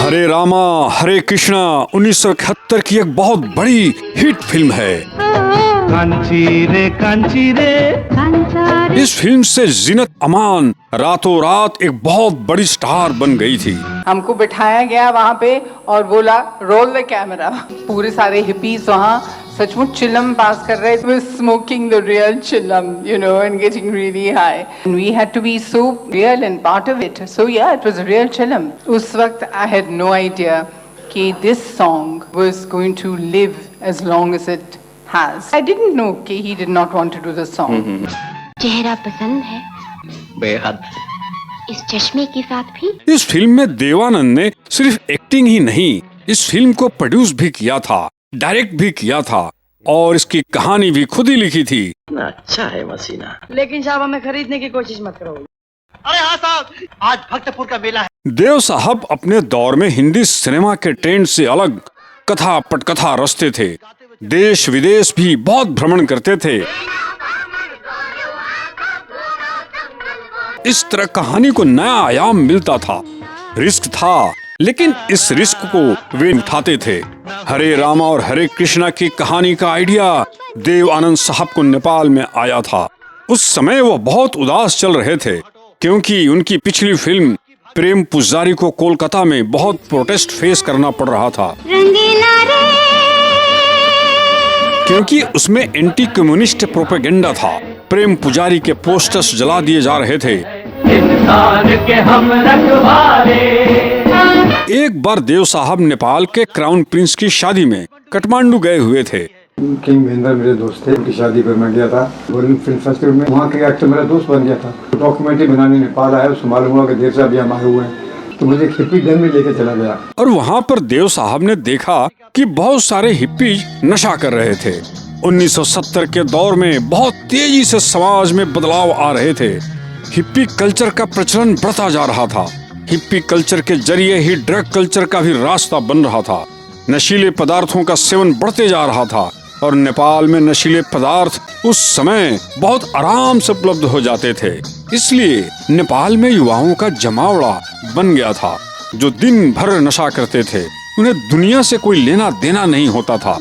हरे रामा हरे कृष्णा 1971 की एक बहुत बड़ी हिट फिल्म है। इस फिल्म से जीनत अमान रातों रात एक बहुत बड़ी स्टार बन गई थी। हमको बिठाया गया वहाँ पे और बोला रोल द कैमरा। पूरे सारे हिपीज वहाँ सचमुच चिलम पास कर रहे थे, स्मोकिंग द रियल चिलम, you know, and getting really high. And we had to be so real and part of it. So yeah, it was a real चिलम। उस वक्त I had no idea कि this song was going to live as long as it has. I didn't know कि he did not want to do the song. चेहरा पसंद है बेहद। इस चश्मे के साथ भी। इस फिल्म में देवानंद ने सिर्फ एक्टिंग ही नहीं, इस फिल्म को प्रोड्यूस भी किया था, डायरेक्ट भी किया था और इसकी कहानी भी खुद ही लिखी थी। अच्छा है मसीना, लेकिन साहब हमें खरीदने की कोशिश मत करो। अरे हाँ साहब, आज भक्तपुर का मेला है। देव साहब अपने दौर में हिंदी सिनेमा के ट्रेंड से अलग कथा पटकथा रचते थे, देश विदेश भी बहुत भ्रमण करते थे। इस तरह कहानी को नया आयाम मिलता था, रिस्क था, लेकिन इस रिस्क को वे उठाते थे। हरे रामा और हरे कृष्णा की कहानी का आइडिया देव आनंद साहब को नेपाल में आया था। उस समय वो बहुत उदास चल रहे थे क्योंकि उनकी पिछली फिल्म प्रेम पुजारी को कोलकाता में बहुत प्रोटेस्ट फेस करना पड़ रहा था, क्योंकि उसमें एंटी कम्युनिस्ट प्रोपेगेंडा था। प्रेम पुजारी के पोस्टर्स जला दिए जा रहे थे। के हम एक बार देव साहब नेपाल के क्राउन प्रिंस की शादी में काठमांडू गए हुए थे। किंग महेंद्र मेरे दोस्त थे, उनकी शादी पर मैं गया था। गोल्डन फिल्म फेस्टिवल में वहाँ के एक्टर मेरा दोस्त बन गया था। डॉक्यूमेंट्री बनाने नेपाल आया, उसको मालूम हुआ कि देव साहब यहाँ हमारे हुए हैं, तो मुझे हिप्पी गन में लेके चला गया। और वहाँ पर देव साहब ने देखा कि बहुत सारे हिप्पी नशा कर रहे थे। 1970 के दौर में बहुत तेजी से समाज में बदलाव आ रहे थे। हिप्पी कल्चर का प्रचलन बढ़ता जा रहा था। हिप्पी कल्चर के जरिए ही ड्रग कल्चर का भी रास्ता बन रहा था। नशीले पदार्थों का सेवन बढ़ते जा रहा था और नेपाल में नशीले पदार्थ उस समय बहुत आराम से उपलब्ध हो जाते थे। इसलिए नेपाल में युवाओं का जमावड़ा बन गया था जो दिन भर नशा करते थे। उन्हें दुनिया से कोई लेना देना नहीं होता था,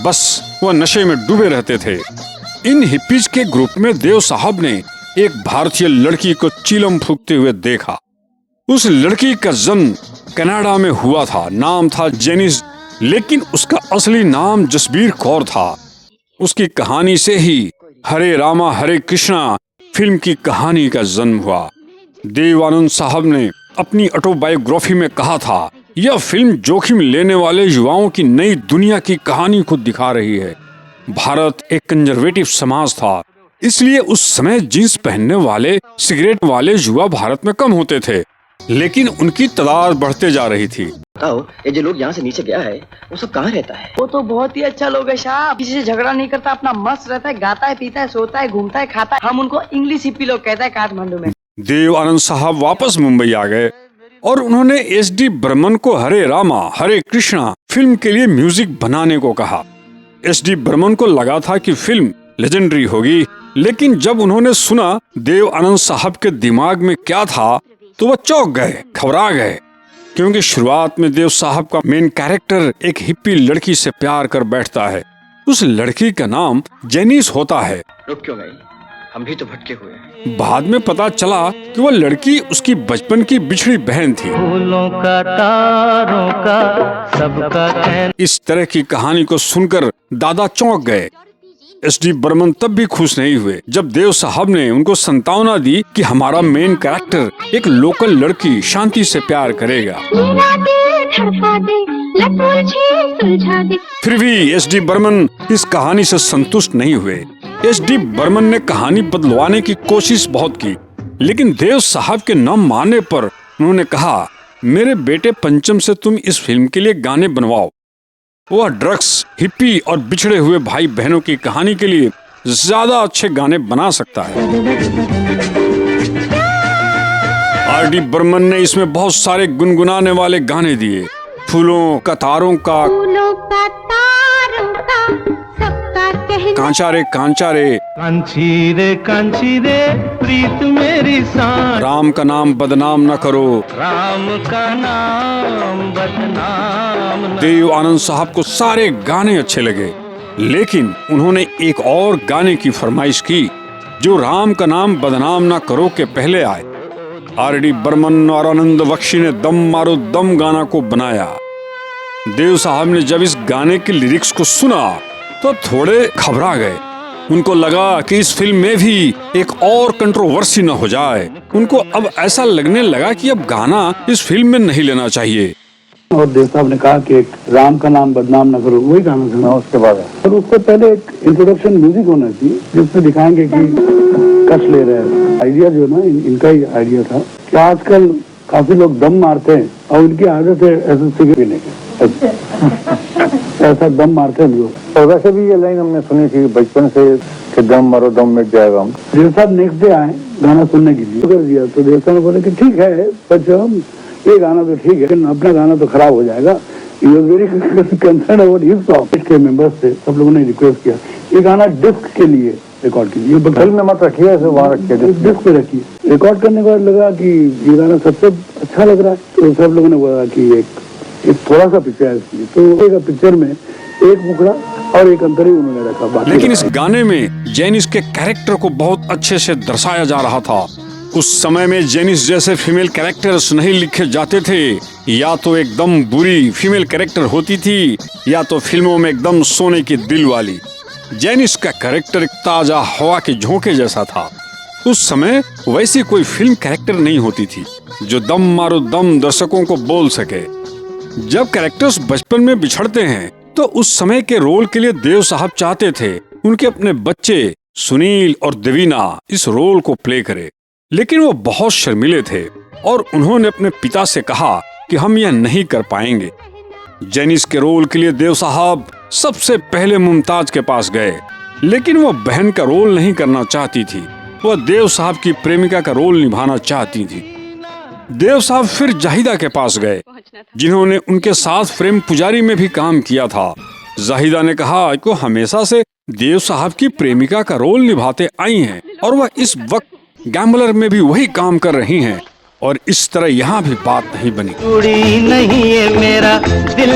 बस वह नशे में डूबे रहते थे। इन हिप्पीज के ग्रुप में देव साहब ने एक भारतीय लड़की को चिलम फूकते हुए देखा। उस लड़की का जन्म कनाडा में हुआ था, नाम था जेनिस, लेकिन उसका असली नाम जसबीर कौर था। उसकी कहानी से ही हरे रामा हरे कृष्णा फिल्म की कहानी का जन्म हुआ। देव आनंद साहब ने अपनी ऑटोबायोग्राफी में कहा था, यह फिल्म जोखिम लेने वाले युवाओं की नई दुनिया की कहानी को दिखा रही है। भारत एक कंजर्वेटिव समाज था, इसलिए उस समय जींस पहनने वाले, सिगरेट वाले युवा भारत में कम होते थे, लेकिन उनकी तादाद बढ़ते जा रही थी। बताओ, ये जो लोग यहाँ से नीचे गया है, वो सब कहाँ रहता है? वो तो बहुत ही अच्छा लोग है साहब, किसी से झगड़ा नहीं करता, अपना मस्त रहता है, गाता है, पीता है, सोता है, घूमता है, खाता है। हम उनको इंग्लिश हिप्पी लोग कहते हैं काठमांडू में। देव आनंद साहब वापस मुंबई आ गए और उन्होंने एस.डी. बर्मन को हरे रामा हरे कृष्णा फिल्म के लिए म्यूजिक बनाने को कहा। एस.डी. बर्मन को लगा था कि फिल्म लेजेंडरी होगी, लेकिन जब उन्होंने सुना देव आनंद साहब के दिमाग में क्या था तो वह चौंक गए, घबरा गए, क्योंकि शुरुआत में देव साहब का मेन कैरेक्टर एक हिप्पी लड़की से प्यार कर बैठता है। उस लड़की का नाम जेनिस होता है। रुक क्यों गई? हम भी तो भटके हुए हैं। बाद में पता चला कि वह लड़की उसकी बचपन की बिछड़ी बहन थी। फूलों का तारों का सबका। इस तरह की कहानी को सुनकर दादा चौंक गए। एस.डी. बर्मन तब भी खुश नहीं हुए जब देव साहब ने उनको संतावना दी कि हमारा मेन कैरेक्टर एक लोकल लड़की शांति से प्यार करेगा। फिर भी एस.डी. बर्मन इस कहानी से संतुष्ट नहीं हुए। एस.डी. बर्मन ने कहानी बदलवाने की कोशिश बहुत की, लेकिन देव साहब के न मानने पर उन्होंने कहा, मेरे बेटे पंचम से तुम इस फिल्म के लिए गाने बनवाओ। वह ड्रग्स, हिप्पी और बिछड़े हुए भाई बहनों की कहानी के लिए ज्यादा अच्छे गाने बना सकता है। आर.डी. बर्मन ने इसमें बहुत सारे गुनगुनाने वाले गाने दिए। फूलों का तारों का सबका कांचा रे कांची रे प्रीत मेरी सांझ, राम का नाम बदनाम न करो। राम का नाम बदनाम न। देव आनंद साहब को सारे गाने अच्छे लगे, लेकिन उन्होंने एक और गाने की फरमाइश की जो राम का नाम बदनाम ना करो के पहले आए। आर.डी. बर्मन और आनंद बख्शी ने दम मारो दम गाना को बनाया। देव साहब ने जब इस गाने के लिरिक्स को सुना तो थोड़े घबरा गए। उनको लगा कि इस फिल्म में भी एक और कंट्रोवर्सी न हो जाए। उनको अब ऐसा लगने लगा कि अब गाना इस फिल्म में नहीं लेना चाहिए। और देव साहब ने कहा कि एक राम का नाम बदनाम न करो, वही गाना सुना उसके बाद। और उससे पहले एक इंट्रोडक्शन म्यूजिक होना चाहिए जिससे दिखाएंगे कि कष्ट ले रहे हैं। आइडिया जो ना इनका ही आइडिया था कि आजकल काफी लोग दम मारते हैं और उनकी आदत है ऐसे सिगरेट पीने की, ऐसा दम मारते हैं लोग। और वैसे भी ये लाइन हमने सुनी थी बचपन से कि दम मारो दम मिट जाएगा। देव साहब नेक्स्ट डे आए गाना सुनने के लिए, कर दिया तो देव साहब ने बोले कि ठीक है बच्चों, ये गाना तो ठीक है लेकिन अपना गाना तो खराब हो जाएगा। Very concern about his song के मेंबर्स से सब लोगों ने रिक्वेस्ट किया ये गाना डिस्क के लिए रिकॉर्ड कीजिए, बगल में मत रखिए, ऐसे वहाँ रखिए, डिस्क पे रखिए। रिकॉर्ड करने के बाद लगा कि ये गाना सबसे अच्छा लग रहा है, तो सब लोगों ने बोला कि एक थोड़ा सा पिक्चर है इसलिए, तो एक पिक्चर में एक मुखड़ा और एक अंतर ही उन्होंने रखा। लेकिन इस गाने में जेनिस के कैरेक्टर को बहुत अच्छे से दर्शाया जा रहा था। उस समय में जेनिस जैसे फीमेल कैरेक्टर्स नहीं लिखे जाते थे, या तो एकदम बुरी फीमेल कैरेक्टर होती थी या तो फिल्मों में एकदम सोने की दिल वाली। जेनिस का कैरेक्टर एक ताजा हवा के झोंके जैसा था। उस समय वैसी कोई फिल्म कैरेक्टर नहीं होती थी जो दम मारो दम दर्शकों को बोल सके। जब कैरेक्टर्स बचपन में बिछड़ते हैं तो उस समय के रोल के लिए देव साहब चाहते थे उनके अपने बच्चे सुनील और देवीना इस रोल को प्ले करे, लेकिन वो बहुत शर्मीले थे और उन्होंने अपने पिता से कहा कि हम यह नहीं कर पाएंगे। जेनिस के रोल के लिए देव साहब सबसे पहले मुमताज के पास गए, लेकिन वो बहन का रोल नहीं करना चाहती थी, वह देव साहब की प्रेमिका का रोल निभाना चाहती थी। देव साहब फिर जाहिदा के पास गए, जिन्होंने उनके साथ प्रेम पुजारी में भी काम किया था। जाहिदा ने कहा कि वो हमेशा से देव साहब की प्रेमिका का रोल निभाते आई हैं और वह इस वक्त गैम्बलर में भी वही काम कर रही हैं, और इस तरह यहाँ भी बात नहीं बनी। नहीं ये मेरा दिल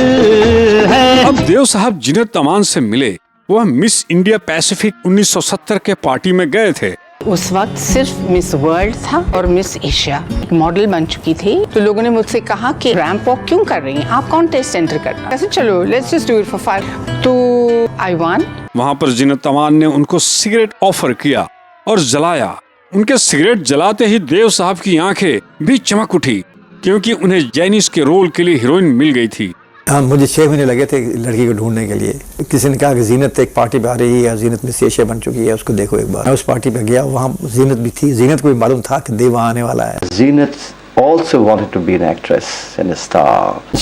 है। अब देव साहब जीनत अमान से मिले। वह मिस इंडिया पैसिफिक 1970 के पार्टी में गए थे। उस वक्त सिर्फ मिस वर्ल्ड था और मिस एशिया मॉडल बन चुकी थी, तो लोगों ने मुझसे कहा कि रैंप वॉक क्यों कर रही हैं, आप कॉन्टेस्ट एंटर करना। ऐसे चलो let's just do it for 5, तो आई वन। वहाँ पर जीनत अमान ने उनको सिगरेट ऑफर किया और जलाया। उनके सिगरेट जलाते ही देव साहब की आंखें भी चमक उठी, क्योंकि उन्हें जेनिस के रोल के लिए हीरोइन मिल गई थी। मुझे 6 महीने लगे थे लड़की को ढूंढने के लिए। किसी ने कहा कि जीनत एक पार्टी पे आ रही है, जीनत में एशिया बन चुकी है, उसको देखो एक बार। मैं उस पार्टी पे गया, वहाँ जीनत भी थी। जीनत को भी मालूम था कि देव वहाँ आने वाला है। Zenith also wanted to be an actress and a star.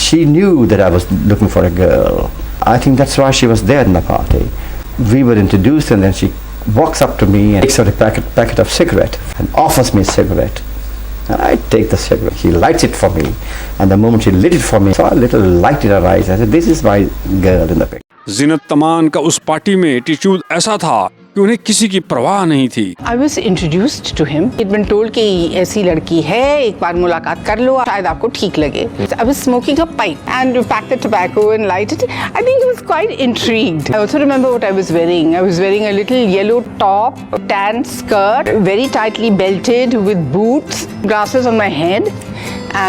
She knew that I was looking for a girl. I think that's why she was there in the party. We were introduced and then she walks up to me and takes out a packet of cigarette and offers me a cigarette. And I take the cigarette. She lights it for me, and the moment she lit it for me, I saw a little light in her eyes. I said, "This is my girl in the picture." Zeenat Aman का उस party में attitude ऐसा था कि उन्हें किसी की परवाह नहीं थी। I was introduced to him. He'd been told कि ऐसी लड़की है, एक बार मुलाकात कर लो, शायद आपको ठीक लगे। I was smoking a pipe and packed the tobacco and lighted it. I think he was quite intrigued. I also remember what I was wearing. I was wearing a little yellow top, tan skirt, very tightly belted with boots, glasses on my head,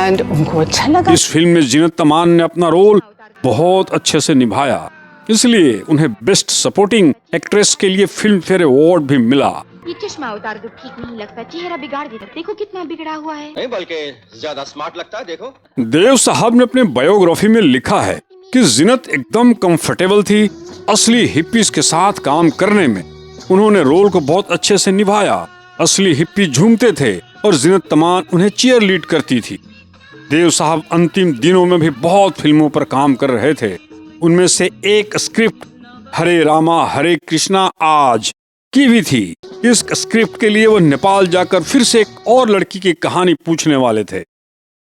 and उनको अच्छा लगा। इस film में जीनत अमान ने अपना role बहुत अच्छे से निभाया, इसलिए उन्हें बेस्ट सपोर्टिंग एक्ट्रेस के लिए फिल्म फेयर अवार्ड भी मिला। ये चश्मा उतार दो, ठीक नहीं लगता, चेहरा बिगाड़ देता, देखो कितना बिगड़ा हुआ है। नहीं बल्कि ज्यादा स्मार्ट लगता है, देखो। देव साहब ने अपने बायोग्राफी में लिखा है कि जीनत एकदम कंफर्टेबल थी असली हिप्पीज के साथ काम करने में। उन्होंने रोल को बहुत अच्छे से निभाया। असली हिप्पी झूमते थे और जीनत अमान उन्हें चीयर लीड करती थी। देव साहब अंतिम दिनों में भी बहुत फिल्मों पर काम कर रहे थे। उनमें से एक स्क्रिप्ट हरे रामा हरे कृष्णा आज की भी थी। इस स्क्रिप्ट के लिए वो नेपाल जाकर फिर से एक और लड़की की कहानी पूछने वाले थे।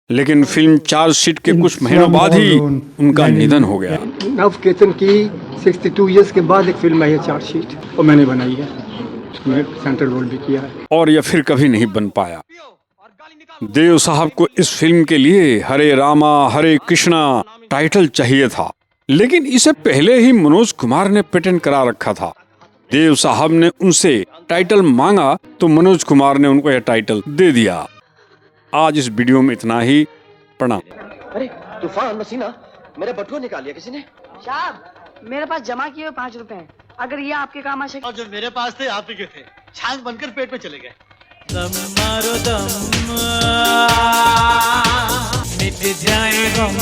लेकिन फिल्म चार्जशीट के कुछ महीनों बाद ही उनका निधन हो गया। नव केतन की 62 इयर्स के बाद एक फिल्म आई है चार्जशीट, और मैंने बनाई है, उसमें सेंट्रल रोल भी किया है। और यह फिर कभी नहीं बन पाया। देव साहब को इस फिल्म के लिए हरे रामा हरे कृष्णा टाइटल चाहिए था, लेकिन इसे पहले ही मनोज कुमार ने पेटेंट करा रखा था। देव साहब ने उनसे टाइटल मांगा तो मनोज कुमार ने उनको यह टाइटल दे दिया। आज इस वीडियो में इतना ही। प्रणाम। अरे तूफान मसीना, मेरा बटुआ निकाल लिया किसी ने। साहब मेरे पास जमा किए हुए 5 रुपए हैं, अगर ये आपके काम आ सके। और जो मेरे पास थे आप ही के थे, छांग बनकर पेट में चले गए। दम मारो दम, मिट जाए गम।